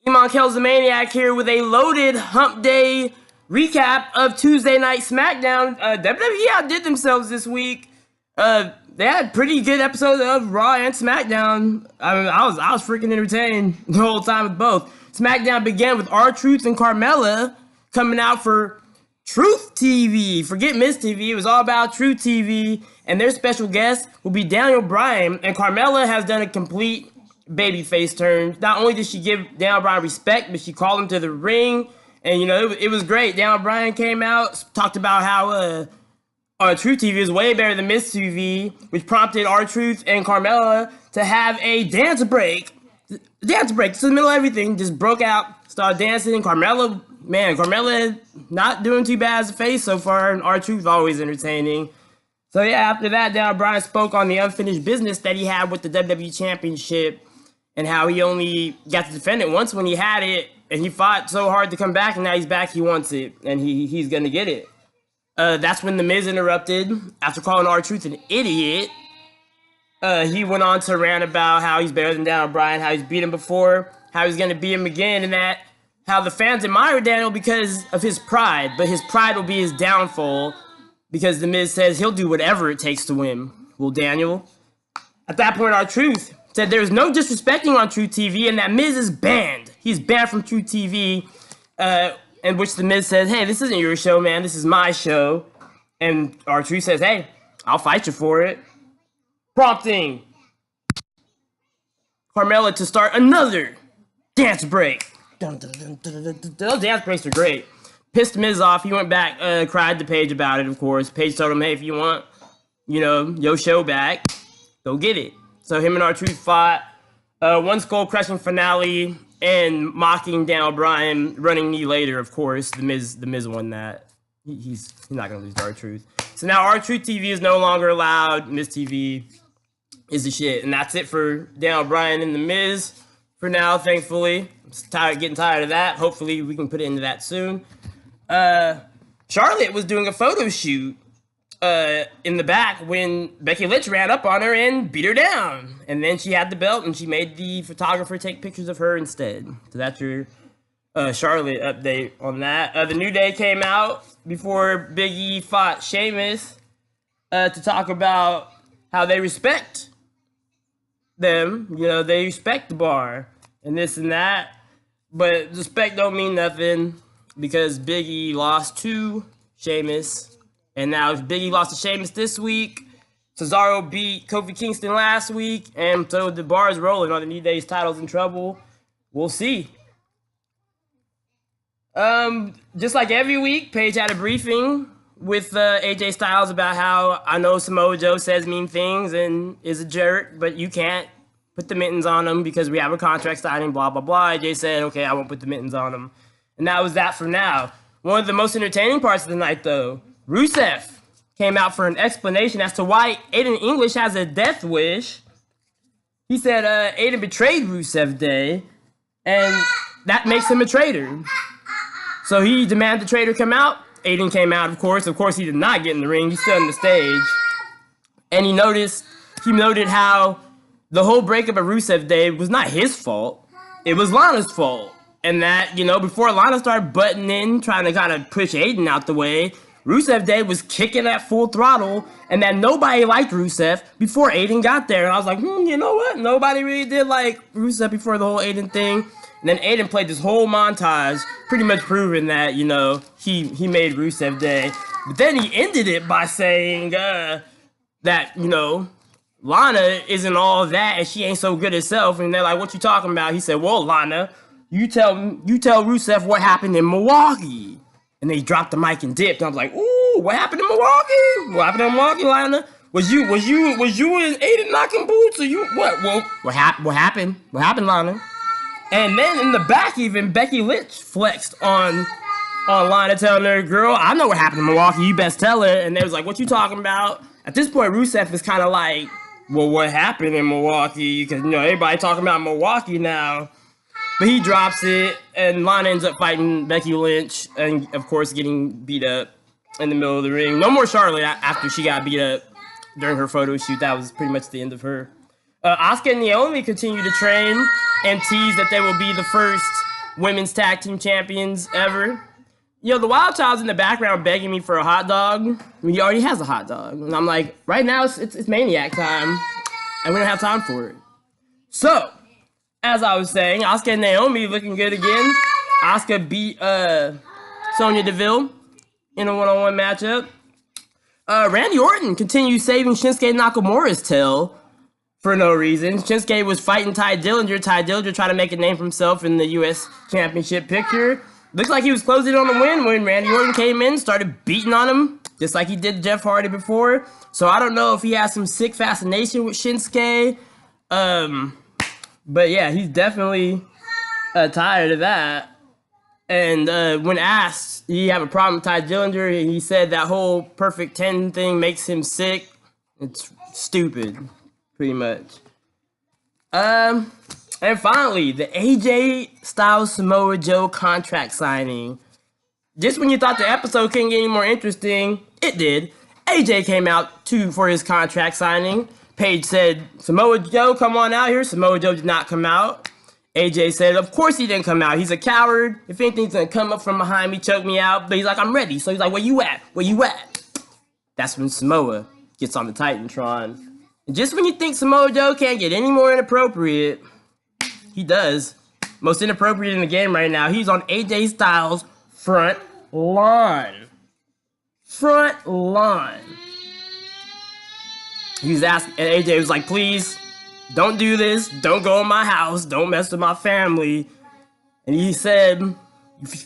Iman, kells, the Maniac here with a loaded hump day recap of Tuesday Night Smackdown. WWE outdid themselves this week. They had pretty good episodes of Raw and Smackdown. I mean, I was freaking entertained the whole time with both. Smackdown began with R-Truth and Carmella coming out for Truth TV. Forget Miss TV. It was all about Truth TV. And their special guest will be Daniel Bryan. And Carmella has done a complete babyface turn. Not only did she give Daniel Bryan respect, but she called him to the ring. And, you know, it was great. Daniel Bryan came out, talked about how R-Truth TV is way better than Miss TV, which prompted R-Truth and Carmella to have a dance break. Just in the middle of everything, just broke out, started dancing. Carmella not doing too bad as a face so far, and R-Truth always entertaining. So yeah, after that, Daniel Bryan spoke on the unfinished business that he had with the WWE Championship and how he only got to defend it once when he had it, and he fought so hard to come back, and now he's back, he wants it, and he's gonna get it. That's when The Miz interrupted after calling R-Truth an idiot. He went on to rant about how he's better than Daniel Bryan, how he's beat him before, how he's gonna beat him again, and that how the fans admire Daniel because of his pride, but his pride will be his downfall because The Miz says he'll do whatever it takes to win. Well, Daniel, at that point, R-Truth said there's no disrespecting on Truth TV and that Miz is banned. He's banned from Truth TV, in which The Miz says, hey, this isn't your show, man. This is my show. And R-Truth says, hey, I'll fight you for it. Prompting Carmella to start another dance break. Those dance breaks are great. Pissed Miz off. He went back, cried to Paige about it, of course. Paige told him, hey, if you want, you know, your show back, go get it. So him and R-Truth fought. One skull-crushing finale and mocking Daniel Bryan, running knee later, of course. The Miz won that. He's not going to lose to R-Truth. So now R-Truth TV is no longer allowed. Miz TV is the shit. And that's it for Daniel Bryan and The Miz for now, thankfully. I'm getting tired of that. Hopefully we can put it into that soon. Charlotte was doing a photo shoot in the back when Becky Lynch ran up on her and beat her down. And then she had the belt and she made the photographer take pictures of her instead. So that's your Charlotte update on that. The New Day came out before Big E fought Sheamus to talk about how they respect them. You know, they respect the bar and this and that. But respect don't mean nothing because Big E lost to Sheamus. And now Big E lost to Sheamus this week. Cesaro beat Kofi Kingston last week. And so the bar is rolling. Are the New Day's titles in trouble? We'll see. Just like every week, Paige had a briefing with AJ Styles about how I know Samoa Joe says mean things and is a jerk, but you can't put the mittens on him because we have a contract signing, blah, blah, blah. AJ said, okay, I won't put the mittens on him. And that was that for now. One of the most entertaining parts of the night, though, Rusev came out for an explanation as to why Aiden English has a death wish. He said Aiden betrayed Rusev Day, and that makes him a traitor. So he demanded the traitor come out. Aiden came out, of course. Of course, he did not get in the ring. He stood on the stage. And he noted how the whole breakup of Rusev Day was not his fault. It was Lana's fault. And that, you know, before Lana started butting in, trying to kind of push Aiden out the way, Rusev Day was kicking at full throttle, and that nobody liked Rusev before Aiden got there. And I was like, you know what? Nobody really did like Rusev before the whole Aiden thing. And then Aiden played this whole montage, pretty much proving that, you know, he made Rusev Day. But then he ended it by saying that, you know, Lana isn't all that and she ain't so good herself. And they're like, what you talking about? He said, well, Lana, you tell Rusev what happened in Milwaukee. And they dropped the mic and dipped. And I was like, ooh, what happened in Milwaukee? What happened in Milwaukee, Lana? Was you and Aiden knocking boots or you what? Well, what happened? What happened, Lana? And then in the back, even Becky Lynch flexed on Lana, telling her, girl, I know what happened in Milwaukee. You best tell her. And they was like, what you talking about? At this point, Rusev is kind of like, well, what happened in Milwaukee? Because, you know, everybody talking about Milwaukee now. But he drops it, and Lana ends up fighting Becky Lynch, and, of course, getting beat up in the middle of the ring. No more Charlotte after she got beat up during her photo shoot. That was pretty much the end of her. Asuka and Naomi continue to train and tease that they will be the first women's tag team champions ever. Yo, the Wild Child's in the background begging me for a hot dog. I mean, he already has a hot dog. And I'm like, right now it's Maniac time. And we don't have time for it. So, as I was saying, Asuka and Naomi looking good again. Asuka beat Sonya Deville in a one-on-one matchup. Randy Orton continues saving Shinsuke Nakamura's tail for no reason. Shinsuke was fighting Ty Dillinger. Ty Dillinger tried to make a name for himself in the U.S. Championship picture. Looks like he was closing on the win when Randy Orton came in, started beating on him, just like he did Jeff Hardy before. So I don't know if he has some sick fascination with Shinsuke. But yeah, he's definitely tired of that. And when asked, did he have a problem with Ty Dillinger, he said that whole Perfect 10 thing makes him sick. It's stupid, pretty much. And finally, the AJ Styles Samoa Joe contract signing. Just when you thought the episode couldn't get any more interesting, it did. AJ came out for his contract signing. Paige said, Samoa Joe, come on out here. Samoa Joe did not come out. AJ said, of course he didn't come out. He's a coward. If anything's gonna come up from behind me, choke me out. But he's like, I'm ready. So he's like, where you at? Where you at? That's when Samoa gets on the Titantron. And just when you think Samoa Joe can't get any more inappropriate, he does. Most inappropriate in the game right now. He's on AJ Styles' front lawn. Front lawn. He was asking, and AJ was like, please, don't do this. Don't go in my house. Don't mess with my family. And he said,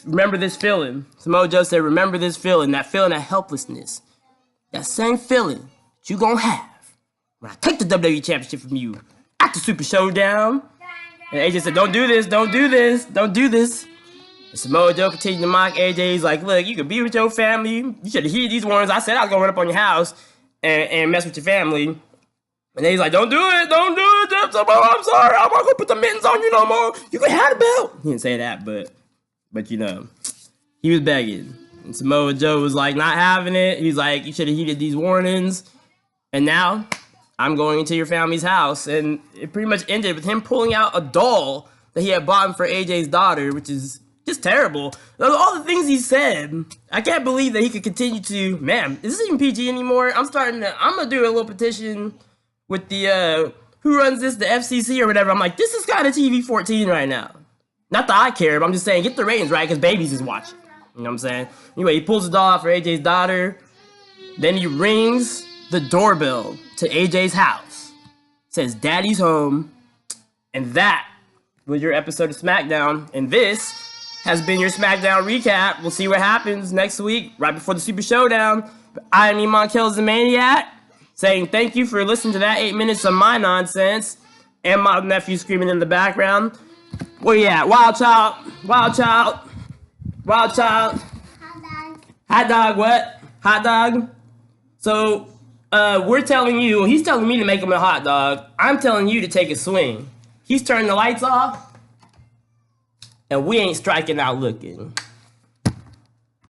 remember this feeling. Samoa Joe said, remember this feeling. That feeling of helplessness. That same feeling that you gonna have when I take the WWE Championship from you at the Super Showdown. And AJ said, don't do this, don't do this, don't do this. And Samoa Joe continued to mock AJ. He's like, look, you could be with your family. You should have heeded these warnings. I said I was going to run up on your house and mess with your family. And then he's like, don't do it, don't do it. I'm sorry, I'm not going to put the mittens on you no more. You can have the belt. He didn't say that, but you know, he was begging. And Samoa Joe was like, not having it. He's like, you should have heeded these warnings. And now I'm going into your family's house. And it pretty much ended with him pulling out a doll that he had bought for AJ's daughter, which is just terrible. All the things he said, I can't believe that he could continue to, man, is this even PG anymore? I'm going to do a little petition with the, who runs this, the FCC or whatever. I'm like, this is kind of TV-14 right now. Not that I care, but I'm just saying, get the ratings right, because babies is watching. You know what I'm saying? Anyway, he pulls the doll out for AJ's daughter. Then he rings the doorbell to AJ's house. Says, Daddy's home. And that was your episode of SmackDown. And this has been your SmackDown recap. We'll see what happens next week, right before the Super Showdown. I am Iman, kells the Maniac, saying thank you for listening to that 8 minutes of my nonsense. And my nephew screaming in the background. Where you at? Wild Child. Wild Child. Wild Child. Hot dog. Hot dog what? Hot dog? So, we're telling you, he's telling me to make him a hot dog. I'm telling you to take a swing. He's turning the lights off. And we ain't striking out looking.